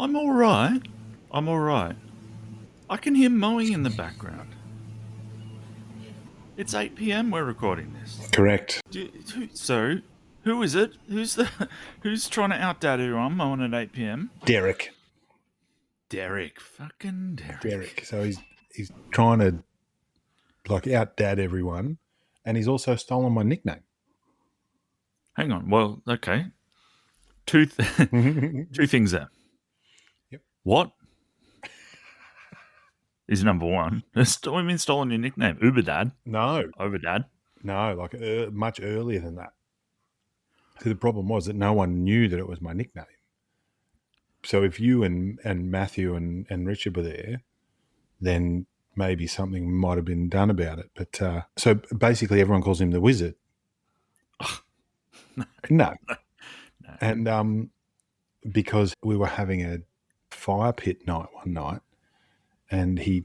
I'm all right. I'm all right. I can hear mowing in the background. It's 8 p.m. We're recording this. Correct. So, who is it? Who's trying to outdad everyone mowing at 8 p.m.? Derek. Derek. Fucking Derek. So he's trying to out-dad everyone, and he's also stolen my nickname. Hang on. Well, okay. Two things there. Yep. What is number one? What do you mean stolen your nickname? Uber Dad? No. Overdad? No, much earlier than that. So the problem was that no one knew that it was my nickname. So if you and Matthew and Richard were there, then maybe something might have been done about it. But so basically everyone calls him the Wizard. No. And because we were having a fire pit night one night, and he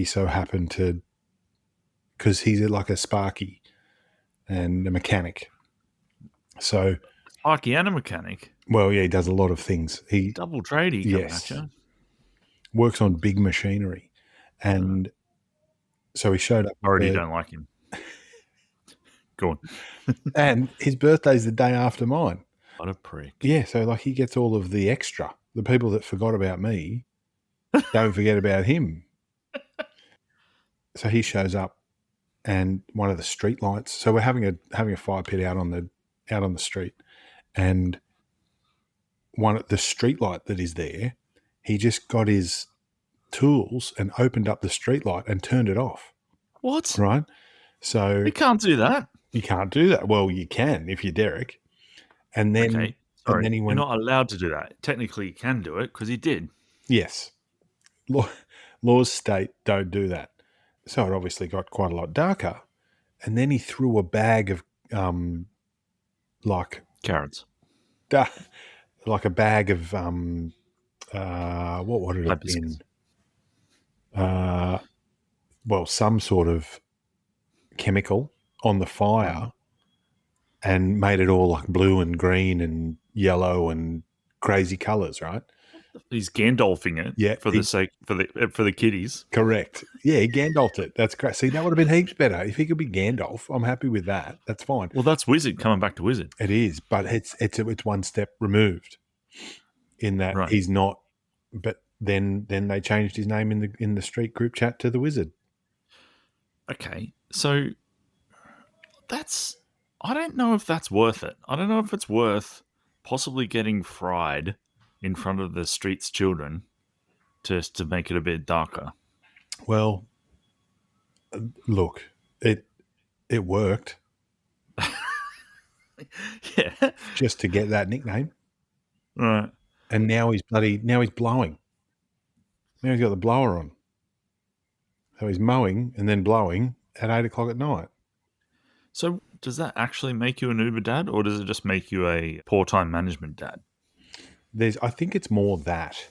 so happened to, because he's like a sparky and a mechanic. So Sparky and a mechanic. Well, yeah, he does a lot of things. He double tradie coming at you. Works on big machinery, and so he showed up. Already don't like him. Go on. And his birthday's the day after mine. What a prick. Yeah, so he gets all of the extra. The people that forgot about me don't forget about him. So he shows up, and one of the street lights. So we're having a fire pit out on the street, and the street light that is there, he just got his tools and opened up the street light and turned it off. What? Right? So you can't do that. You can't do that. Well, you can if you're Derek. And then, okay. Sorry, and then you're not allowed to do that. Technically, you can do it because he did. Yes. Laws state don't do that. So it obviously got quite a lot darker. And then he threw a bag of carrots. Like a bag of what would it have been? Well, some sort of chemical on the fire, and made it all like blue and green and yellow and crazy colours, right? He's Gandalfing it, yeah, for the kiddies. Correct. Yeah, he Gandalfed it. That's great. See, that would have been heaps better if he could be Gandalf. I'm happy with that. That's fine. Well, that's Wizard coming back to Wizard. It is, but it's one step removed. In that he's not. But then they changed his name in the street group chat to the Wizard. Okay, so I don't know if that's worth it. I don't know if it's worth possibly getting fried in front of the street's children just to make it a bit darker. Well, look, it worked. Yeah. Just to get that nickname. Right. And now he's blowing. Now he's got the blower on. So he's mowing and then blowing at 8 o'clock at night. So does that actually make you an Uber dad, or does it just make you a poor time management dad? I think it's more that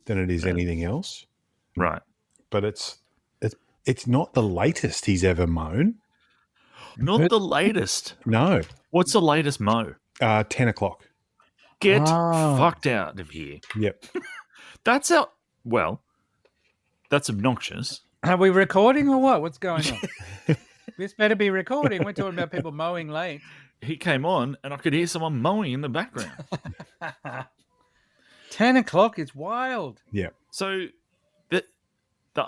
than it is anything else. Right. But it's not the latest he's ever mown. Not the latest? No. What's the latest mow? 10 o'clock. Get fucked out of here. Yep. That's obnoxious. Are we recording or what? What's going on? This better be recording. We're talking about people mowing late. He came on and I could hear someone mowing in the background. 10 o'clock is wild. Yeah. So the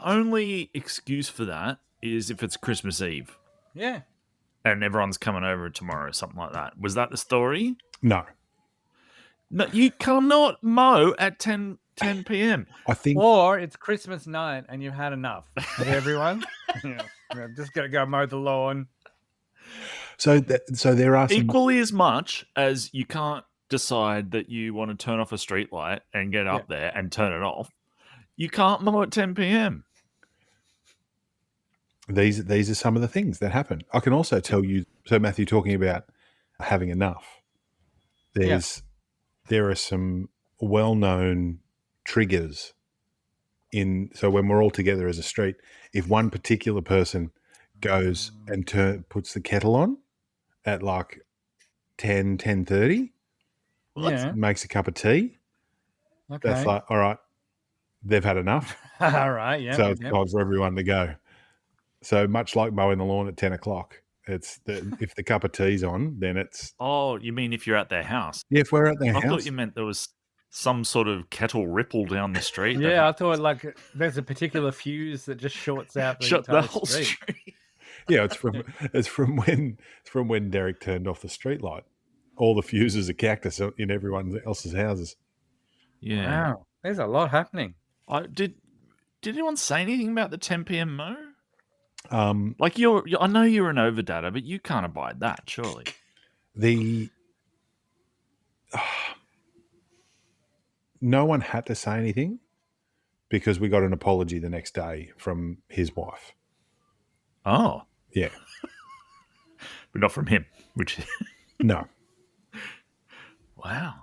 only excuse for that is if it's Christmas Eve. Yeah. And everyone's coming over tomorrow or something like that. Was that the story? No. No, you cannot mow at 10 p.m. I think. Or it's Christmas night and you've had enough of everyone. I'm just going to go mow the lawn. So there are equally as much as you can't decide that you want to turn off a street light and get up there and turn it off. You can't mow at 10 p.m. These are some of the things that happen. I can also tell you. So Matthew, talking about having enough, there are some well-known triggers so when we're all together as a street, if one particular person goes and puts the kettle on at like 10:30, makes a cup of tea, Okay. That's like, all right, they've had enough. All right. Yeah. So it's time for everyone to go. So much like mowing the lawn at 10 o'clock, if the cup of tea's on, then it's, Oh, you mean if you're at their house? yeah, if we're at their I house. thought you meant there was some sort of kettle ripple down the street. that Yeah, I thought like there's a particular fuse that just shorts out the shut the entire whole street. street. Yeah, it's from when Derek turned off the street light. All the fuses are cactus in everyone else's houses. Yeah. Wow, there's a lot happening. Did anyone say anything about the 10 p.m. mo? Um, Like I know you're an overdata, but you can't abide that, surely. No one had to say anything because we got an apology the next day from his wife. Oh, Yeah, but not from him. Which no, wow.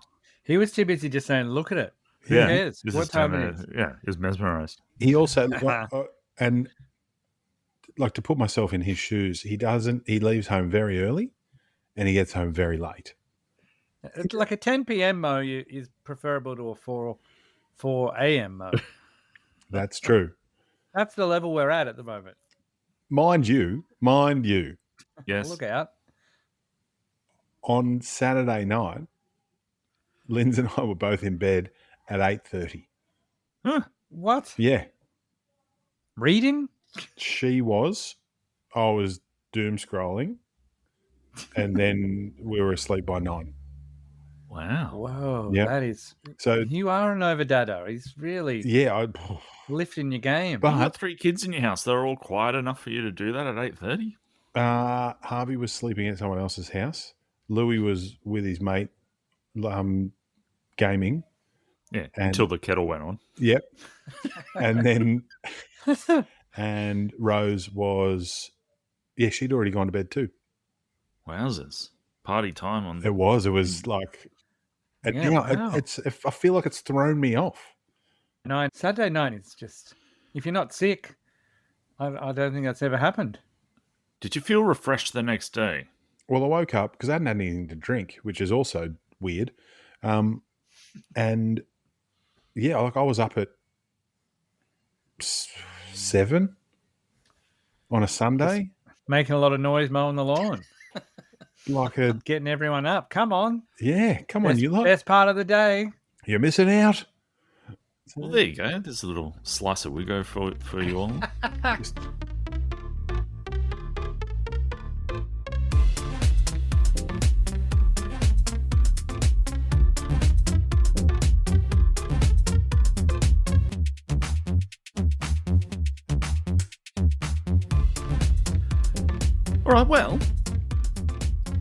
He was too busy just saying, "Look at it." Who Yeah, cares? this What is time time it is? Yeah, he was mesmerized. he also and like to put myself in his shoes. He leaves home very early, and he gets home very late. Like a 10 p.m. mo is preferable to a 4 a.m. mo. That's true. That's the level we're at the moment. Mind you, Yes. Look out. on Saturday night, Linz and I were both in bed at 8:30. What? Yeah, Reading? she was. I was doom scrolling, and then we were asleep by 9. Wow. Whoa, Yep. that is. So You are an overdadder. He's really yeah, lifting your game. You got 3 kids in your house. They're all quiet enough for you to do that at 8:30? Harvey was sleeping at someone else's house. Louis was with his mate, gaming. Yeah, until the kettle went on. Yep. And then, and Rose was, yeah, she'd already gone to bed too. Wowzers. Party time on It was like, and Yeah, now wow. I feel like it's thrown me off. Saturday night is just, if you're not sick, I don't think that's ever happened. Did you feel refreshed the next day? Well, I woke up because I hadn't had anything to drink, which is also weird. And yeah, like I was up at 7 on a Sunday. Making a lot of noise mowing the lawn, Getting everyone up. Come on. Yeah, come on, you lot. Best part of the day. You're missing out. Well, there you go. There's a little slice of Wigo for you all. All right, well,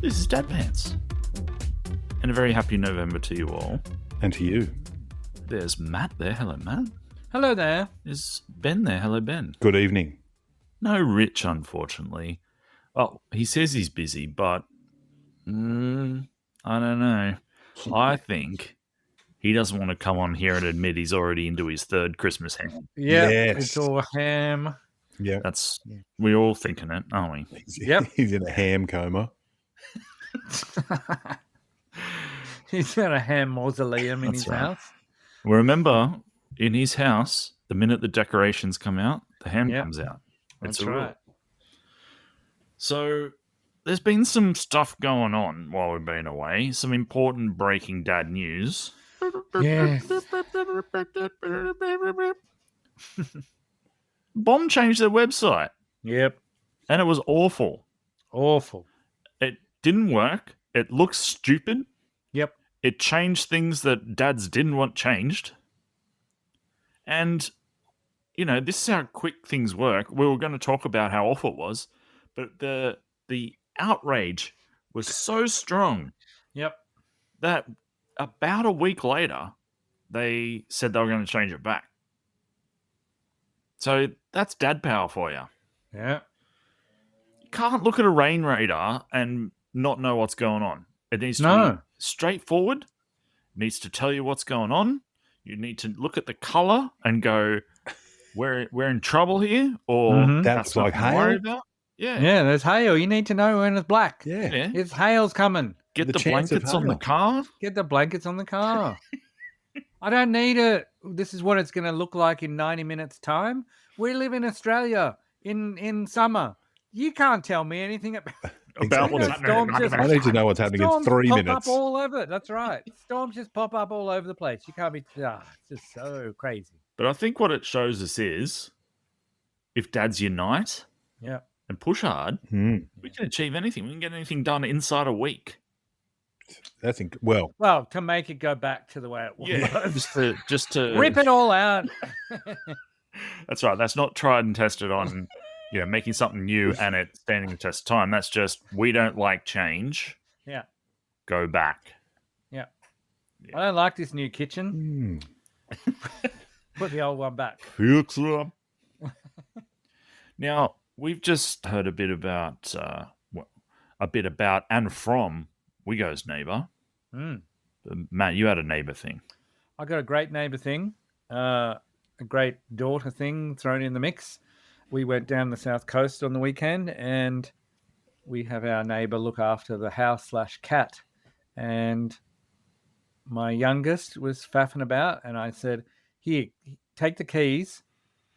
this is Dad Pants. And a very happy November to you all. And to you. There's Matt there. Hello, Matt. Hello there. There's Ben there. Hello, Ben. Good evening. No Rich, unfortunately. Well, he says he's busy, but I don't know. I think he doesn't want to come on here and admit he's already into his 3rd Christmas ham. Yeah, Yes. It's all ham. Yeah. We're all thinking it, aren't we? Yep. He's in a ham coma. He's got a ham mausoleum in That's his right. house. Well, remember, in his house, the minute the decorations come out, the ham Yep. comes out. It's That's a rule. right. So there's been some stuff going on while we've been away. Some important breaking dad news. Yeah. Bomb changed their website, Yep. and it was awful. Awful. It didn't work. It looks stupid. Yep. It changed things that dads didn't want changed. And, you know, this is how quick things work. We were going to talk about how awful it was, but the outrage was so strong Yep. that about a week later, they said they were going to change it back. So that's dad power for you. Yeah. You can't look at a rain radar and not know what's going on. It needs to be straightforward. It needs to tell you what's going on. You need to look at the color and go, we're in trouble here, or Mhm. That's like nothing to worry hail. about. Yeah. Yeah, there's hail. You need to know when it's black. Yeah. Yeah. If hail's coming, Get The the chance of blankets on the hail. car. get the blankets on the car. I don't need it. This is what it's going to look like in 90 minutes' time. We live in Australia in summer. You can't tell me anything about About what's Exactly. happening. storms. I need to know what's happening in Storms 3 pop minutes. up all over. That's right. Storms just pop up all over the place. You can't be. It's just so crazy. But I think what it shows us is if dads unite Yeah. and push hard, Hmm. we can achieve anything. We can get anything done inside a week. That's well. Well, to make it go back to the way it was. Yeah, just to Rip it all out. That's right. That's not tried and tested on, making something new and it standing the test of time. That's just we don't like change. Yeah. Go back. Yeah. I don't like this new kitchen. Put the old one back. Fix it up. Now we've just heard a bit about and from Wigo's neighbour. Matt, you had a neighbour thing. I got a great neighbour thing, a great daughter thing thrown in the mix. We went down the south coast on the weekend, and we have our neighbour look after the house/cat. And my youngest was faffing about, and I said, "Here, take the keys.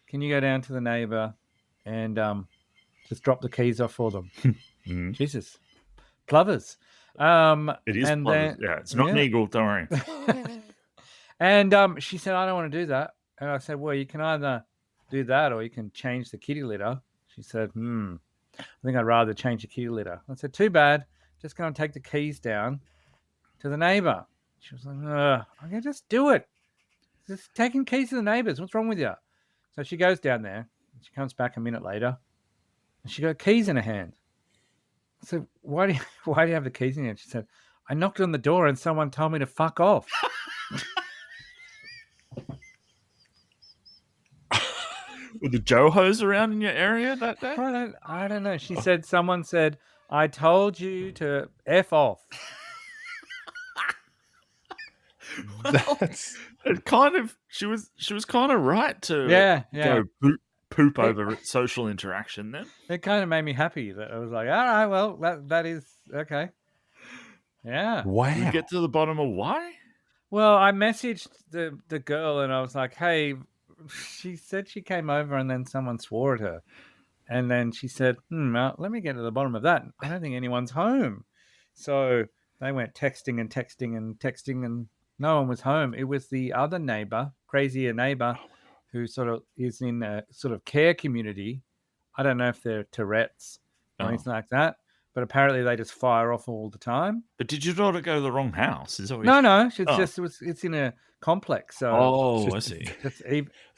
Can you go down to the neighbour and just drop the keys off for them?" Jesus, plovers. It is and plovers. then, It's not an eagle. Don't worry. And she said, "I don't want to do that." And I said, "Well, you can either do that or you can change the kitty litter." She said, I think I'd rather change the kitty litter. I said, "Too bad. Just go and take the keys down to the neighbour." She was like, "I can just do it. Just taking keys to the neighbours. What's wrong with you?" So she goes down there. She comes back a minute later, and she got keys in her hand. I said, why do you have the keys in your hand? She said, "I knocked on the door and someone told me to fuck off." Were the Johos around in your area that day? I don't know. She said someone said, "I told you to F off." That's It kind of she was kind of right to Yeah. go poop over social interaction then. It kind of made me happy that I was like, all right, well, that is okay. Yeah. wow. Did we get to the bottom of why? Well, I messaged the girl and I was like, "Hey," she said she came over and then someone swore at her. And then she said, let me get to the bottom of that. I don't think anyone's home. So they went texting and no one was home. It was the other neighbor, crazier neighbor, who sort of is in a sort of care community. I don't know if they're Tourette's or anything like that, but apparently they just fire off all the time. But did your daughter go to the wrong house? Is that what No, it's in a complex. So I see. it's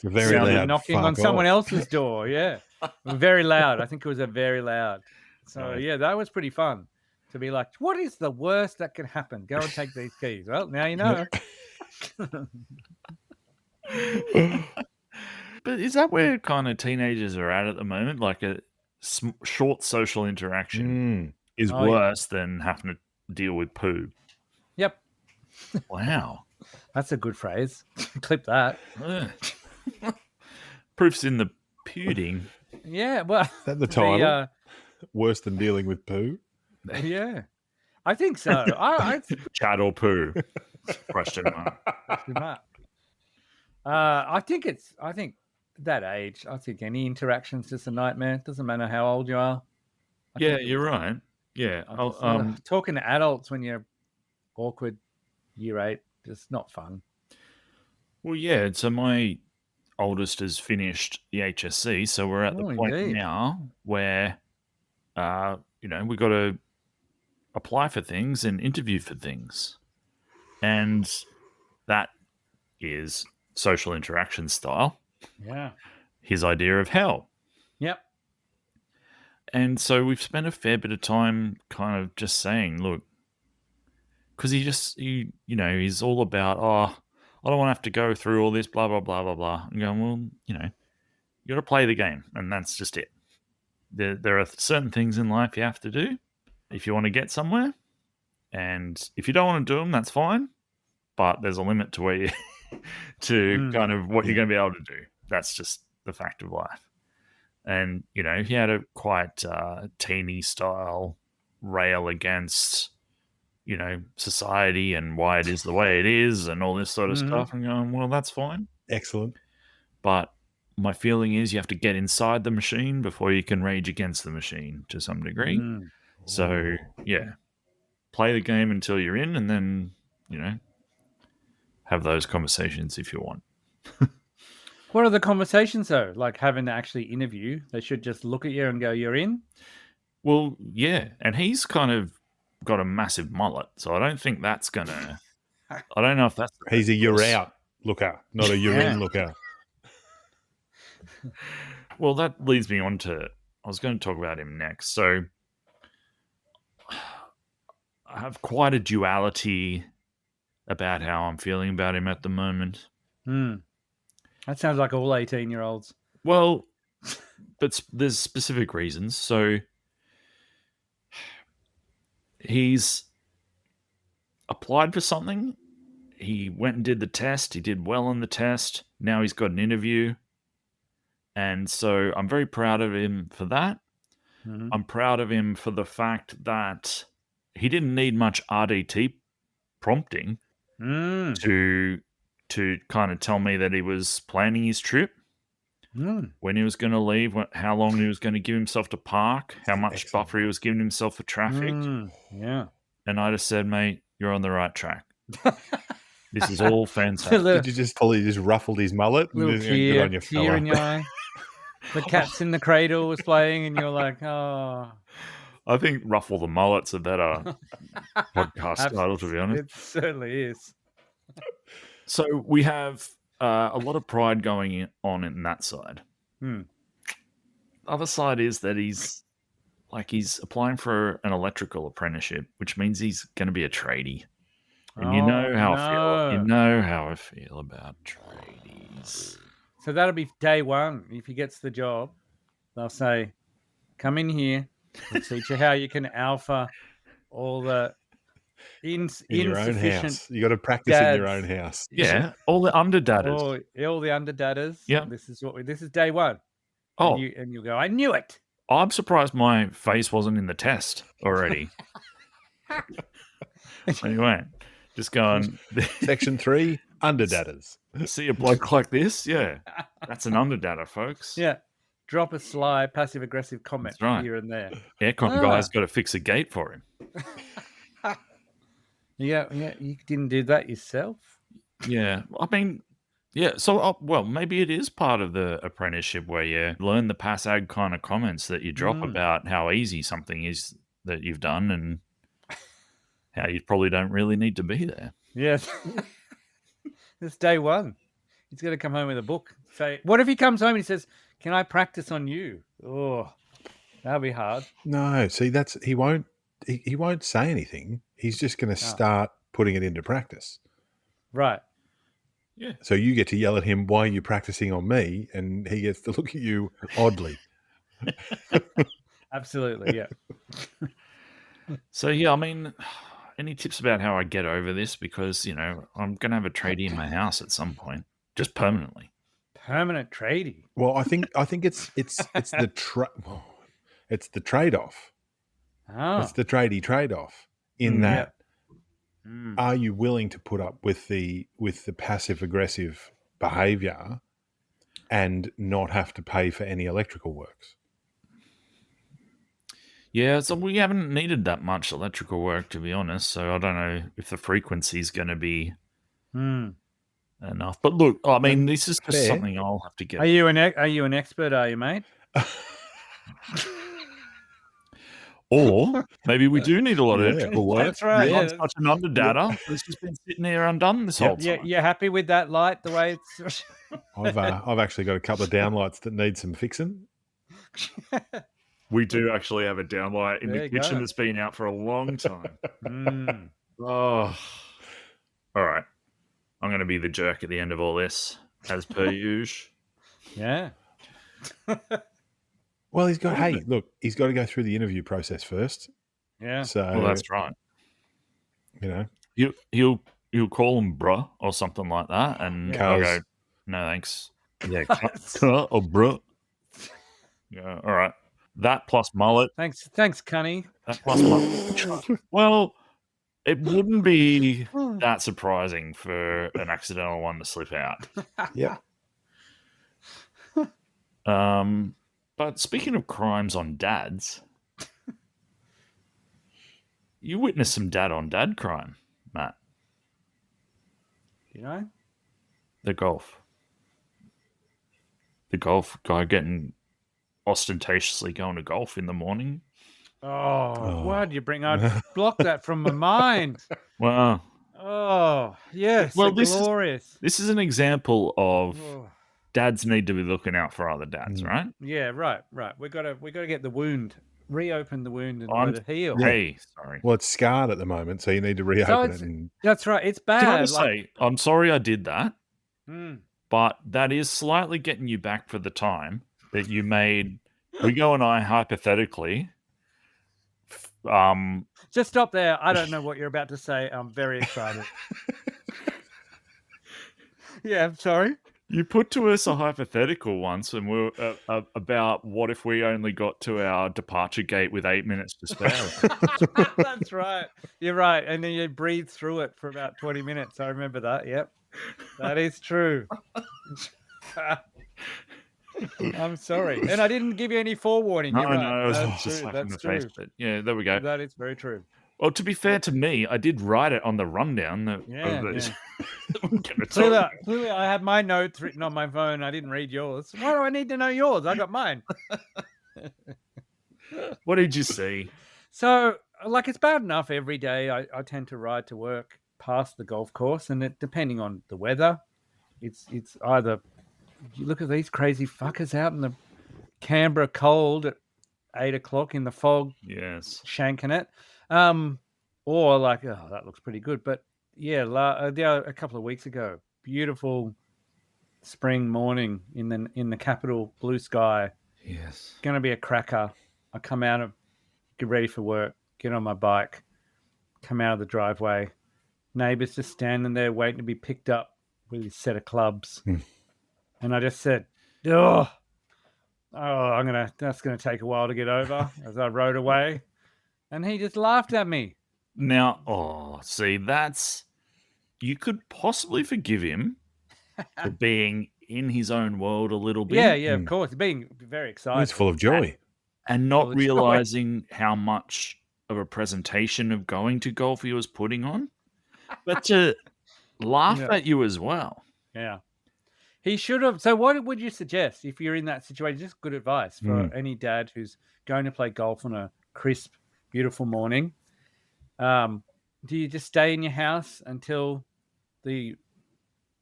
very loud knocking on someone else's door. Yeah, very loud. I think it was a very loud. So yeah, that was pretty fun to be like, what is the worst that can happen? Go and take these keys. Well, now you know. But is that where kind of teenagers are at the moment? Like a short social interaction is worse than having to deal with poo. Yep. Wow. That's a good phrase. Clip that. Proof's in the pudding. Yeah, well. Is that the title? Worse than dealing with poo? Yeah. I think so. Chat or poo? Question mark. I think that age, I think any interaction's just a nightmare. It doesn't matter how old you are. You're right. Yeah. Talking to adults when you're awkward, year 8, just not fun. Well, yeah. So my oldest has finished the HSC, so we're at the point now where, we got to apply for things and interview for things, and that is social interaction style. Yeah. His idea of hell. Yep. And so we've spent a fair bit of time kind of just saying, look, because he's all about, I don't want to have to go through all this, blah, blah, blah, blah, blah. And going, well, you got to play the game, and that's just it. There are certain things in life you have to do if you want to get somewhere. And if you don't want to do them, that's fine. But there's a limit to where you kind of what you're going to be able to do. That's just the fact of life. And, he had a quite teeny style rail against society and why it is the way it is and all this sort of stuff. And going, well, that's fine. Excellent. But my feeling is you have to get inside the machine before you can rage against the machine to some degree. So, yeah, play the game until you're in and then, have those conversations if you want. What are the conversations, though? Like having to actually interview? They should just look at you and go, you're in? Well, yeah. And he's kind of got a massive mullet. So I don't think that's going to... I don't know if that's... He's a you're out looker, not a you're in looker. Well, that leads me on to... I was going to talk about him next. So I have quite a duality about how I'm feeling about him at the moment. That sounds like all 18-year-olds. Well, but there's specific reasons. So he's applied for something. He went and did the test. He did well on the test. Now he's got an interview. And so I'm very proud of him for that. I'm proud of him for the fact that he didn't need much RDT prompting to kind of tell me that he was planning his trip, when he was going to leave, how long he was going to give himself to park, how much buffer he was giving himself for traffic. Yeah. And I just said, mate, you're on the right track. This is all fantastic. Did you just ruffled his mullet? Little tear in your eye. The Cats in the Cradle was playing, and you're like, oh. I think Ruffle the Mullet's a better podcast title, to be honest. It certainly is. So we have a lot of pride going on in that side. The other side is that he's applying for an electrical apprenticeship, which means he's going to be a tradie. And I feel. You know how I feel about tradies. So that'll be day one. If he gets the job, they'll say, come in here. We'll teach you how you can alpha all the in your own house. You got to practice in your own house. Yeah, all the underdatters. All the underdatters. Yeah, this is day one. Oh, and you go, I knew it. I'm surprised my face wasn't in the test already. Anyway, just going. Section 3, underdatters. See a bloke like this? Yeah, that's an underdatter, folks. Yeah. Drop a sly, passive-aggressive comment here and there. Aircon guy's got to fix a gate for him. Yeah, you didn't do that yourself? Yeah, I mean, yeah, so, maybe it is part of the apprenticeship where you learn the pass-ag kind of comments that you drop about how easy something is that you've done and how you probably don't really need to be there. Yes. It's day one. He's going to come home with a book. Say, what if he comes home and he says, can I practice on you? Oh, that'll be hard. No, see, he won't say anything. He's just going to start putting it into practice. Right. Yeah. So you get to yell at him, why are you practicing on me? And he gets to look at you oddly. Absolutely, yeah. So, yeah, I mean, any tips about how I get over this? Because, I'm going to have a tradie in my house at some point, just permanently. Permanent tradie. Well, I think it's the trade-off. Oh. It's the tradie trade-off in that are you willing to put up with the passive-aggressive behavior and not have to pay for any electrical works? Yeah, so we haven't needed that much electrical work, to be honest. So I don't know if the frequency is going to be enough. But look, I mean, this is just something I'll have to get. Are you an expert? Are you, mate? Or maybe we do need a lot of electrical work. That's right. I'm such an underdatter. It's just been sitting here undone this whole time. Yeah, you're happy with that light, the way it's. I've actually got a couple of downlights that need some fixing. We do actually have a downlight in the kitchen that's been out for a long time. Oh, all right. I'm going to be the jerk at the end of all this, as per usual. Yeah. Well, he's got to go through the interview process first. Yeah. So, well, that's right. He'll call him bruh or something like that, and I'll go, no thanks. Yeah, or bruh. Yeah, all right. That plus mullet. Thanks, Cunny. That plus mullet. Well, It wouldn't be that surprising for an accidental one to slip out. Yep. But speaking of crimes on dads, you witnessed some dad-on-dad crime, Matt. You know? The golf guy getting ostentatiously going to golf in the morning. Oh, why did you bring? I blocked that from my mind. Well, Oh, yes, well, glorious. This is an example of Oh. dads need to be looking out for other dads, right? Yeah, right. We gotta get the wound, reopen the wound, and I'm- let it heal. Hey, sorry. Well, it's scarred at the moment, so you need to reopen it. And That's right. It's bad. Can I just say, I'm sorry I did that, Mm. but that is slightly getting you back for the time that you made Rigo and I hypothetically. Just stop there. I don't know what you're about to say. I'm very excited. Yeah, I'm sorry. You put to us a hypothetical once, and we were about what if we only got to our departure gate with 8 minutes to spare. That's right. You're right. And then you breathe through it for about 20 minutes. I remember that. Yep. That is true. I'm sorry. And I didn't give you any forewarning. You're right. No, it was That's just true. slapping That's the face. true. But yeah, there we go. That is very true. Well, to be fair to me, I did write it on the rundown. Clearly, I had my notes written on my phone. I didn't read yours. Why do I need to know yours? I got mine. What did you see? So, like, it's bad enough every day. I tend to ride to work past the golf course, and depending on the weather, it's either you look at these crazy fuckers out in the Canberra cold at 8 o'clock in the fog, yes, shanking it, or like, oh, that looks pretty good. But yeah, a couple of weeks ago, beautiful spring morning in the capital, blue sky. Yes, Going to be a cracker. I come out of, get ready for work, get on my bike, come out of the driveway. Neighbour's just standing there waiting to be picked up with his set of clubs. And I just said, that's going to take a while to get over, as I rode away. And he just laughed at me. Now, you could possibly forgive him for being in his own world a little bit. Yeah, of course. Being very excited. He's full of joy. And not realizing how much of a presentation of going to golf he was putting on. But to laugh at you as well. Yeah. He should have. So what would you suggest if you're in that situation? Just good advice for any dad who's going to play golf on a crisp, beautiful morning. Do you just stay in your house until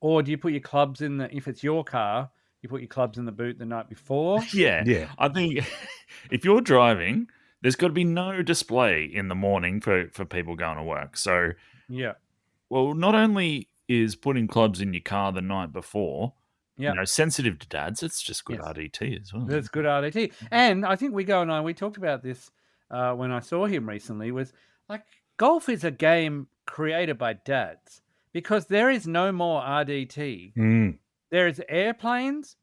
or do you put your clubs if it's your car, you put your clubs in the boot the night before? Yeah. I think if you're driving, there's got to be no display in the morning for people going to work. So, yeah. Well, not only is putting clubs in your car the night before, sensitive to dads, it's just good RDT as well. That's good RDT. And I think we talked about this when I saw him recently, was like, golf is a game created by dads because there is no more RDT. There is airplanes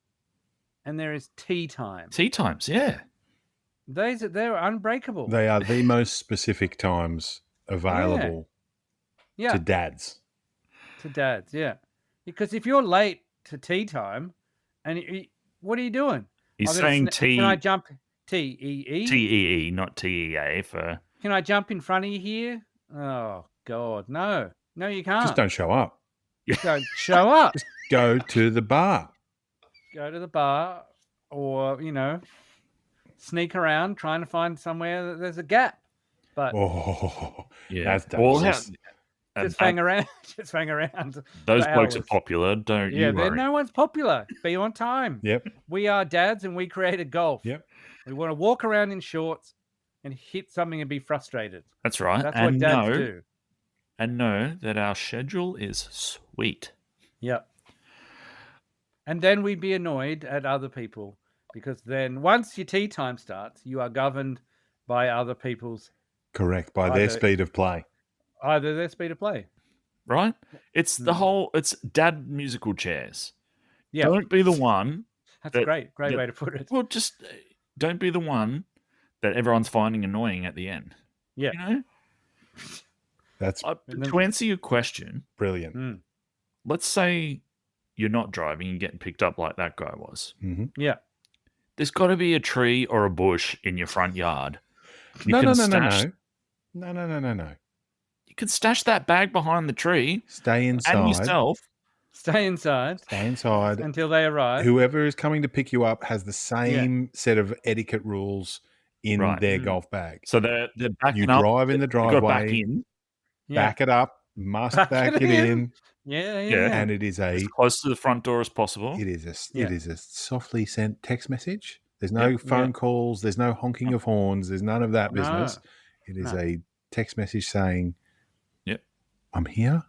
and there is tee times. Tee times, yeah. They're unbreakable. They are the most specific times available to dads. To dads, yeah. Because if you're late to tee time, and what are you doing? He's saying tee. Can I jump? T-E-E? T-E-E, not T-E-A for... Can I jump in front of you here? Oh, God, no. No, you can't. Just don't show up. Don't show up. Just go to the bar. Go to the bar or, sneak around trying to find somewhere that there's a gap. But that's dangerous. Just hang around. Just hang around. Those blokes are popular, don't you worry. No one's popular. Be on time. Yep. We are dads and we created golf. Yep. We want to walk around in shorts and hit something and be frustrated. That's right. That's what dads do. And know that our schedule is sweet. Yep. And then we'd be annoyed at other people because then once your tee time starts, you are governed by other people's... Correct. By their speed of play. Either their speed of play. Right? It's it's dad musical chairs. Yeah. Don't be the one. That's a great way to put it. Well, just don't be the one that everyone's finding annoying at the end. Yeah. That's To answer your question, brilliant. let's say you're not driving and getting picked up like that guy was. Mm-hmm. Yeah. There's got to be a tree or a bush in your front yard. No. You can stash that bag behind the tree. Stay inside. And yourself. Stay inside. Stay inside until they arrive. Whoever is coming to pick you up has the same set of etiquette rules in their golf bag. So they're backing you up. drive in the driveway. Back in. Back it up. Must back it in. Yeah. And it is as close to the front door as possible. It is a softly sent text message. There's no phone calls. There's no honking of horns. There's none of that business. It is a text message saying, "Yep, I'm here.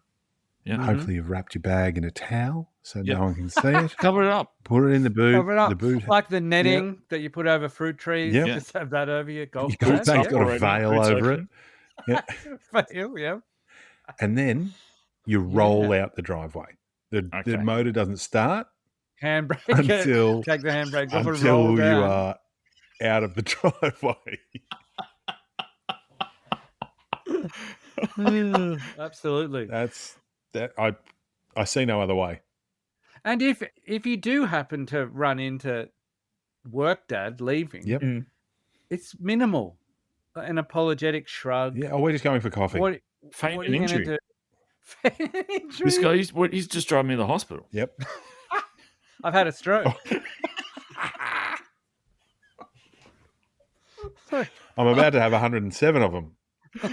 Yeah. Hopefully you've wrapped your bag in a towel so no one can see it. Cover it up. Put it in the boot. Cover it up. The boot, like the netting that you put over fruit trees. Yep. Just have that over your golf bag. bag. It's got a veil over it. Yeah. Veil, yeah. And then you roll out the driveway. The motor doesn't start handbrake until take the handbrake off and until roll down. you are out of the driveway. Absolutely. That's that. I see no other way. And if you do happen to run into work dad leaving, it's minimal. An apologetic shrug. Yeah, we're just going for coffee. What Faint are and you injury. gonna do? Faint and injury. This guy, he's just driving me to the hospital. Yep. I've had a stroke. I'm about to have 107 of them.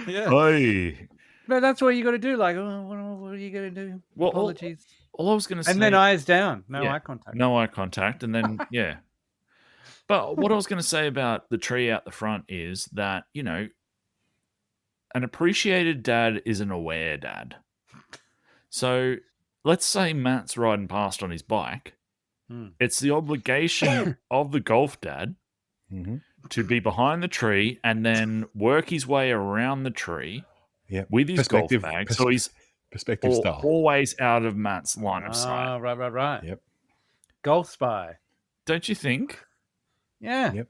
Yeah. Hey. But that's what you got to do. Like, what are you going to do? Well, Apologies. All I was going to say. And then eyes down. No eye contact. No eye contact. And then, But what I was going to say about the tree out the front is that, an appreciated dad is an aware dad. So let's say Matt's riding past on his bike. It's the obligation of the golf dad to be behind the tree and then work his way around the tree with his golf bag. So he's always out of Matt's line of sight. Right. Yep. Golf spy. Don't you think? Yeah. Yep.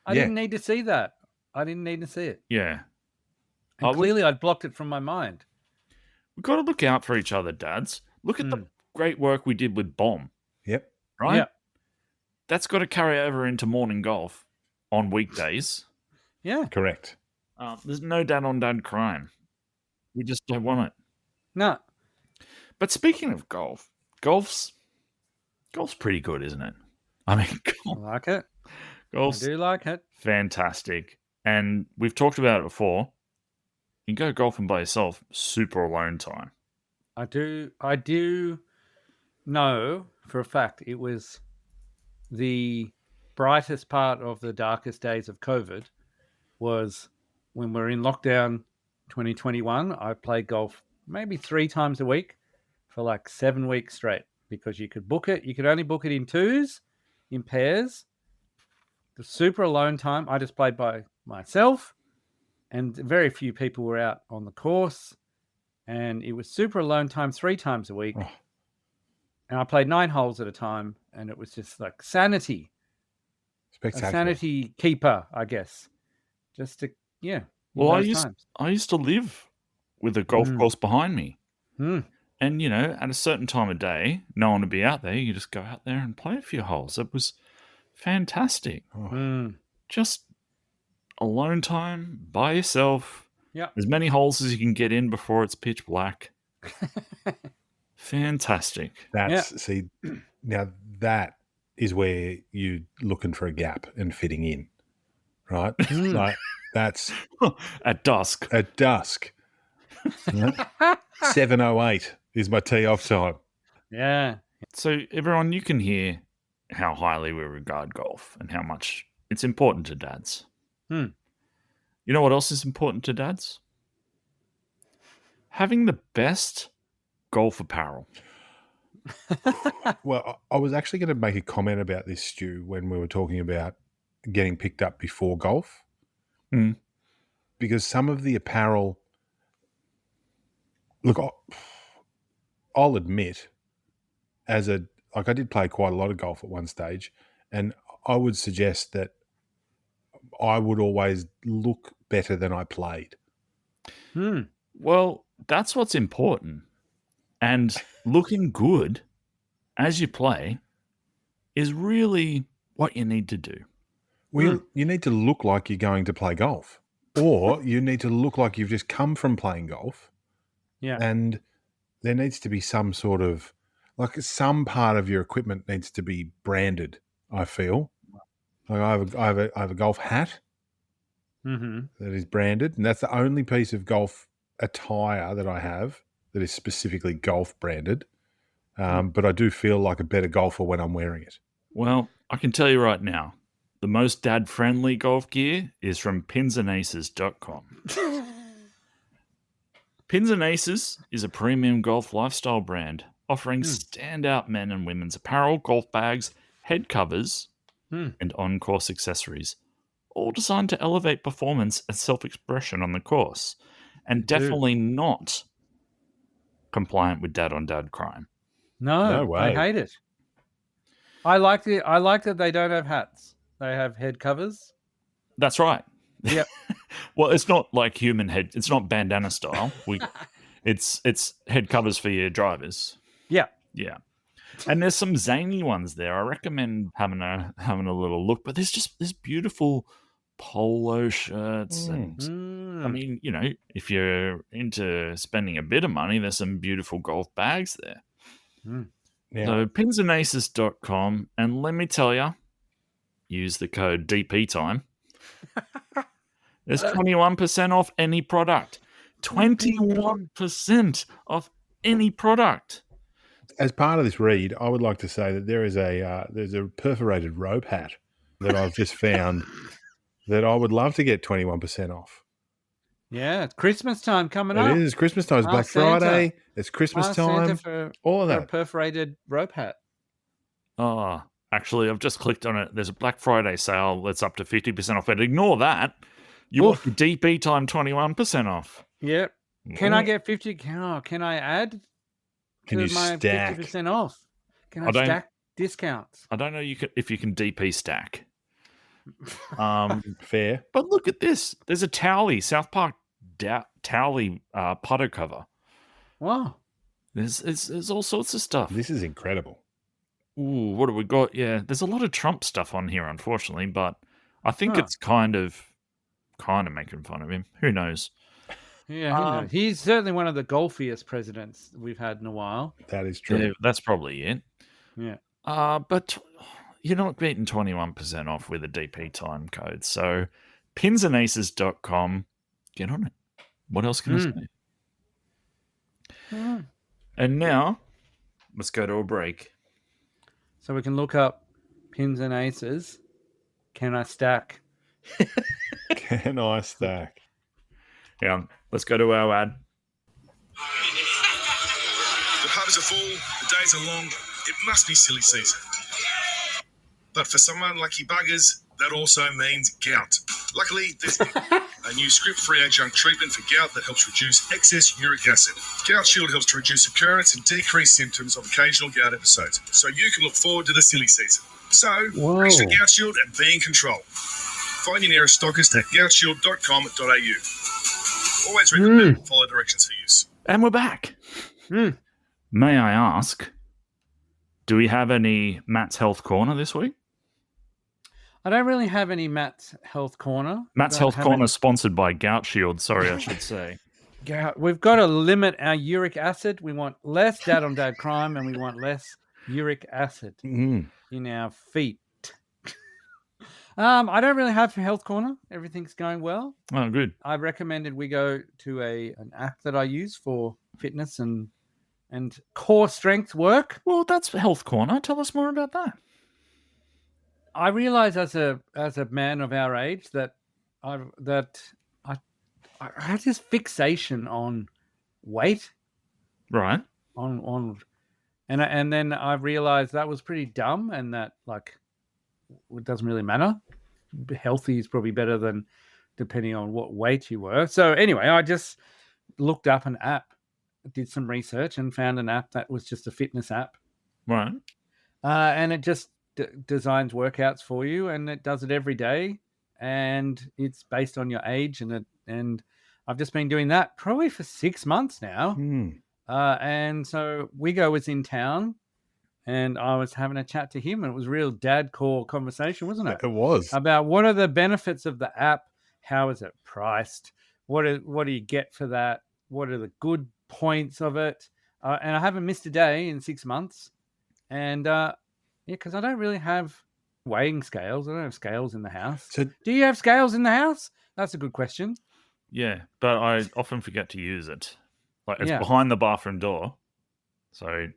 I didn't need to see that. I didn't need to see it. Yeah. And clearly I'd blocked it from my mind. We've got to look out for each other, dads. Look at the great work we did with Bomb. Yep. Right? Yep. That's got to carry over into morning golf on weekdays. Yeah. Correct. There's no dad-on-dad crime. We just don't want it. No. But speaking of golf's pretty good, isn't it? I mean, I like it. Golf's I do like it. Fantastic. And we've talked about it before. You can go golfing by yourself, super alone time. I do know for a fact it was the brightest part of the darkest days of COVID was when we're in lockdown 2021. I played golf maybe 3 times a week for like 7 weeks straight because you could book it. You could only book it in twos, in pairs. The super alone time, I just played by myself and very few people were out on the course. And it was super alone time 3 times a week. And I played 9 holes at a time. And it was just like sanity. Spectacular. A sanity keeper, I guess. Just to, Well, I used to live with a golf course behind me. And, at a certain time of day, no one would be out there. You just go out there and play a few holes. It was fantastic. Just alone time by yourself. Yeah. As many holes as you can get in before it's pitch black. Fantastic. See, now that is where you're looking for a gap and fitting in, right? Like that's at dusk. At dusk. 7:08 is my tee off time. Yeah. So everyone, you can hear how highly we regard golf and how much it's important to dads. You know what else is important to dads? Having the best golf apparel. Well, I was actually going to make a comment about this, Stu, when we were talking about getting picked up before golf. Because some of the apparel, look, I'll admit, I did play quite a lot of golf at one stage, and I would suggest that I would always look better than I played. Well, that's what's important. And looking good as you play is really what you need to do. Well, you need to look like you're going to play golf, or you need to look like you've just come from playing golf. Yeah. And there needs to be some sort of, like, some part of your equipment needs to be branded, I feel. Like I have a golf hat Mm-hmm. that is branded, and that's the only piece of golf attire that I have that is specifically golf branded. But I do feel like a better golfer when I'm wearing it. Well, I can tell you right now, the most dad-friendly golf gear is from pinsandaces.com. Pins and Aces is a premium golf lifestyle brand offering standout men and women's apparel, golf bags, head covers, and on-course accessories, all designed to elevate performance and self-expression on the course, and definitely not compliant with dad-on-dad crime. No way. I hate it. I like that they don't have hats. They have head covers. That's right. Yep. Well, it's not like human head. It's not bandana style. It's head covers for your drivers. Yeah. Yeah. And there's some zany ones there. I recommend having a little look. But there's beautiful polo shirts, and I mean, you know, if you're into spending a bit of money, there's some beautiful golf bags there. Yeah. So pinsandaces.com, and let me tell you, use the code DP time. There's 21% off any product. 21% off any product. As part of this read, I would like to say that there's a perforated rope hat that I've just found that I would love to get 21% off. Yeah, it's Christmas time coming up. It is Christmas time. It's Black Friday. It's Christmas time. All of that. A perforated rope hat. Oh, actually, I've just clicked on it. There's a Black Friday sale that's up to 50% off. But ignore that. You want the DP time 21% off. Yep. Can I get 50? Can I add? Can you my stack? 50% off? Can I stack discounts? I don't know if you can DP stack. Fair. But look at this. There's a Towley, South Park Towley putter cover. Wow. There's all sorts of stuff. This is incredible. Ooh, what have we got? Yeah, there's a lot of Trump stuff on here, unfortunately, but I think it's kind of making fun of him. Who knows? Yeah, he's certainly one of the golfiest presidents we've had in a while. That is true. Yeah, that's probably it. Yeah. But you're not beating 21% off with a DP time code. So pinsandaces.com, get on it. What else can I say? And now, let's go to a break. So we can look up pins and aces. Can I stack? Can I stack? Yeah, let's go to our ad. The pubs are full, the days are long, it must be silly season. But for some unlucky buggers, that also means gout. Luckily, there's a new script-free adjunct treatment for gout that helps reduce excess uric acid. Gout Shield helps to reduce occurrence and decrease symptoms of occasional gout episodes, so you can look forward to the silly season. So, reach the Gout Shield and be in control. Find your nearest stockist at goutshield.com.au. Always read the bill and follow directions for use. And we're back. May I ask, do we have any Matt's Health Corner this week? I don't really have any Matt's Health Corner. Matt's Health Corner sponsored by Gout Shield, sorry, I should say. Gout. We've got to limit our uric acid. We want less dad-on-dad crime, and we want less uric acid in our feet. I don't really have a health corner. Everything's going well. Oh, good. I recommended we go to an app that I use for fitness and core strength work. Well, that's Health Corner. Tell us more about that. I realize as a man of our age that I had this fixation on weight. Right. And then I realized that was pretty dumb, and that it doesn't really matter. Healthy is probably better than depending on what weight you were. So anyway, I just looked up an app, did some research, and found an app that was just a fitness app. Right. And it just designs workouts for you, and it does it every day. And it's based on your age, and I've just been doing that probably for 6 months now. And so Wiggo was in town and I was having a chat to him, and it was a real dad core conversation, wasn't it? It was. About what are the benefits of the app? How is it priced? What do you get for that? What are the good points of it? And I haven't missed a day in 6 months. And because I don't really have weighing scales. I don't have scales in the house. So, do you have scales in the house? That's a good question. Yeah, but I often forget to use it. Like it's Yeah. behind the bathroom door, so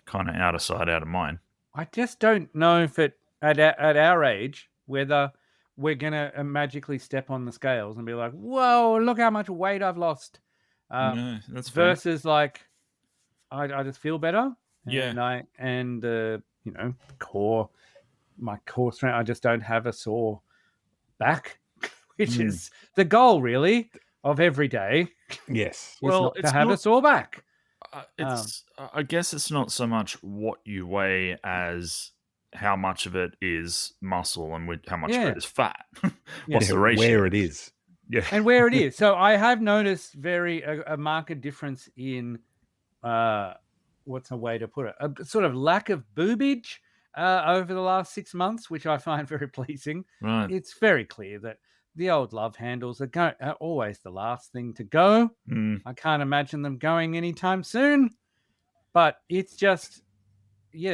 kind of out of sight, out of mind. I just don't know if it at our age whether we're gonna magically step on the scales and be like, "Whoa, look how much weight I've lost." No, that's fair. Versus like, I just feel better. Yeah. And you know, my core strength. I just don't have a sore back, which is the goal really of every day. yes. Well, to have a sore back. I guess it's not so much what you weigh as how much of it is muscle and how much of it is fat. What's the ratio? Where it is. Yeah. And where it is. So I have noticed a marked difference in what's a way to put it? A sort of lack of boobage over the last 6 months, which I find very pleasing. Right. It's very clear that the old love handles are always the last thing to go. I can't imagine them going anytime soon. But it's just,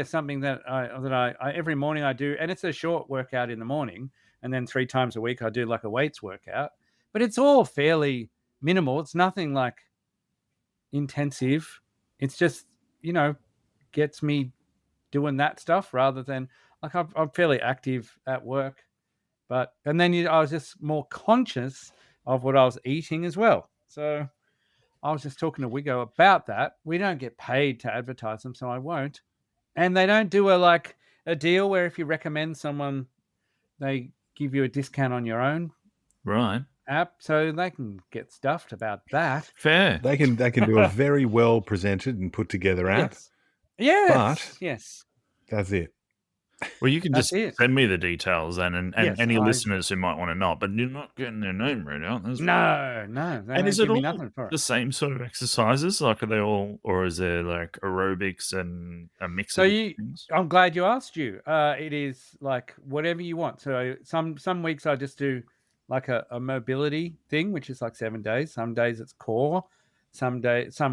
something that I every morning I do, and it's a short workout in the morning, and then 3 times a week I do like a weights workout. But it's all fairly minimal. It's nothing like intensive. It's just, gets me doing that stuff rather than like I'm fairly active at work. And then I was just more conscious of what I was eating as well. So I was just talking to Wiggo about that. We don't get paid to advertise them, so I won't. And they don't do a deal where if you recommend someone, they give you a discount on your own app, so they can get stuffed about that. Fair. They can do a very well presented and put together app. Yes. But yes. That's it. Well, you can just send me the details then, and any listeners who might want to know. But you're not getting their name read out. No. And is it all the same sort of exercises? Like, are they all, or is there like aerobics and a mix of things? I'm glad you asked you. It is like whatever you want. So some weeks I just do like a mobility thing, which is like 7 days. Some days it's core. Some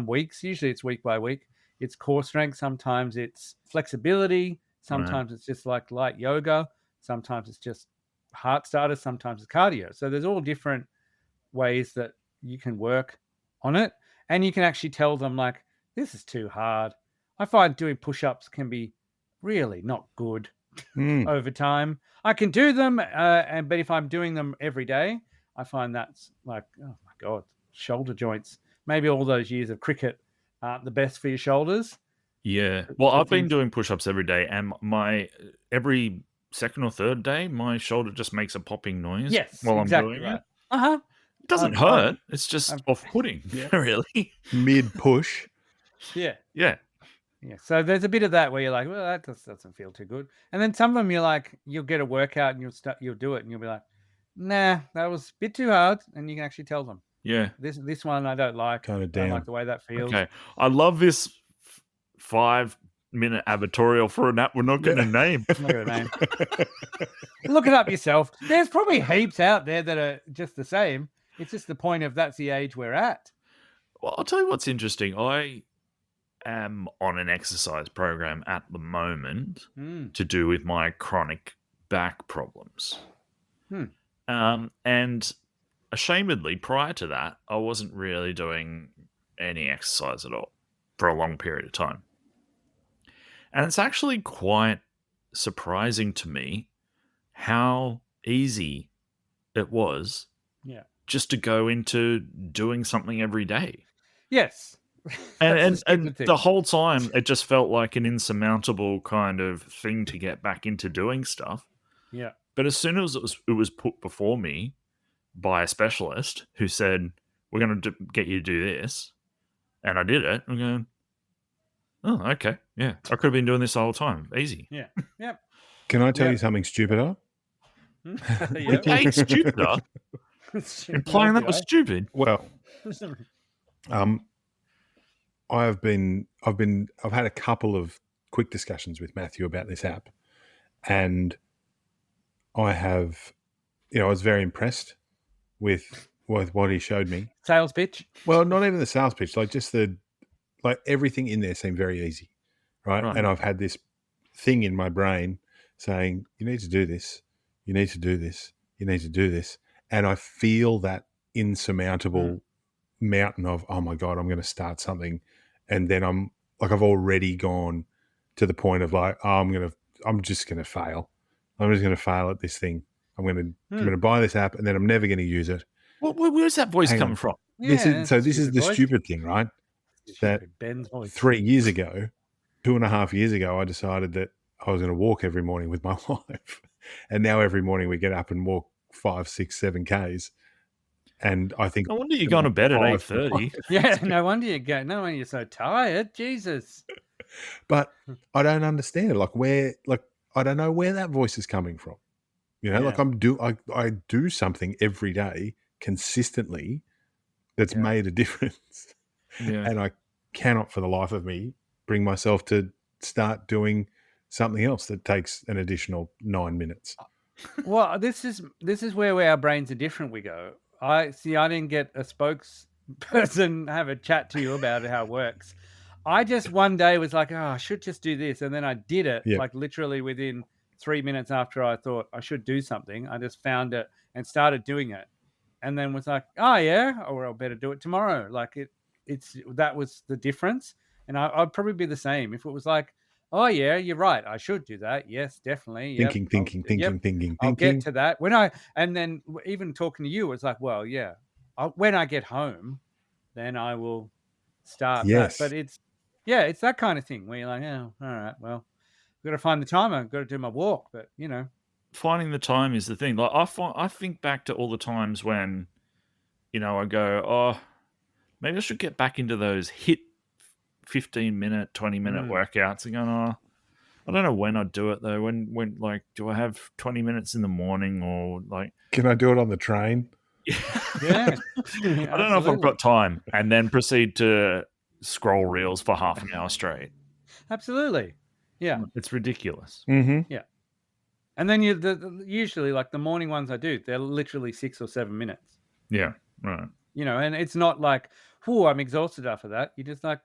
weeks, usually it's week by week, it's core strength. Sometimes it's flexibility. Sometimes it's just like light yoga. Sometimes it's just heart starters. Sometimes it's cardio. So there's all different ways that you can work on it. And you can actually tell them like, this is too hard. I find doing push-ups can be really not good over time. I can do them, but if I'm doing them every day, I find that's like, oh my God, shoulder joints. Maybe all those years of cricket aren't the best for your shoulders. Yeah. Well, I've been doing push-ups every day, and every second or third day, my shoulder just makes a popping noise while I'm doing it. Uh-huh. It doesn't hurt. It's just off-putting, really. Mid-push. Yeah. Yeah. Yeah. So there's a bit of that where you're like, well, that doesn't feel too good. And then some of them you're like, you'll get a workout and you'll do it and you'll be like, nah, that was a bit too hard. And you can actually tell them. Yeah. This one I don't like. Tone it I don't down. like the way that feels. Okay. I love this 5-minute advertorial for an app we're not getting a name. I'm not going to name. Look it up yourself. There's probably heaps out there that are just the same. It's just the point of that's the age we're at. Well, I'll tell you what's interesting. I am on an exercise program at the moment to do with my chronic back problems. And ashamedly, prior to that, I wasn't really doing any exercise at all for a long period of time. And it's actually quite surprising to me how easy it was just to go into doing something every day. Yes. And the whole time, it just felt like an insurmountable kind of thing to get back into doing stuff. Yeah. But as soon as it was put before me by a specialist who said, we're going to get you to do this, and I did it, I'm going, oh, okay. Yeah. I could have been doing this the whole time. Easy. Yeah. Yep. Can I tell you something stupider? Hey, stupider? Implying that was stupid. Well, I've had a couple of quick discussions with Matthew about this app, and I was very impressed with what he showed me. Sales pitch. Well, not even the sales pitch, like everything in there seemed very easy, right? And I've had this thing in my brain saying, you need to do this, you need to do this, you need to do this. And I feel that insurmountable mountain of, oh my God, I'm going to start something. And then I've already gone to the point of like, oh, I'm just going to fail. I'm just going to fail at this thing. I'm going to buy this app and then I'm never going to use it. Where's that voice coming from? This is the stupid thing, right? That Ben's voice. 3 years ago, 2.5 years ago, I decided that I was going to walk every morning with my wife. And now every morning we get up and walk 5, 6, 7 Ks. And I think no wonder you're going to bed at 8:30. Yeah, no wonder you're so tired. Jesus. But I don't understand it. I don't know where that voice is coming from. You know, I do something every day consistently that's made a difference. Yeah. And I cannot for the life of me bring myself to start doing something else that takes an additional 9 minutes. Well, this is where our brains are different. We go, I didn't get a spokesperson have a chat to you about how it works. I just one day was like, oh, I should just do this. And then I did it like literally within 3 minutes after I thought I should do something. I just found it and started doing it. And then was like, oh yeah, or I'll better do it tomorrow. Like that was the difference. And I'd probably be the same if it was like, oh yeah, you're right, I should do that. Yes, definitely. Thinking. I'll get to that and then even talking to you, it's like, well, yeah, when I get home, then I will start that. But it's that kind of thing where you're like, oh, all right, well, I've got to find the time. I've got to do my walk, but finding the time is the thing. Like I think back to all the times when, I go, oh, maybe I should get back into those hit 15-minute, 20-minute workouts. And going, oh, I don't know when I'd do it though. When like, do I have 20 minutes in the morning or like? Can I do it on the train? Yeah. I don't know if I've got time, and then proceed to scroll reels for half an hour straight. Absolutely. Yeah. It's ridiculous. Mm-hmm. Yeah. And then usually like the morning ones I do, they're literally 6 or 7 minutes. Yeah. Right. And it's not like, I'm exhausted after that. You just like,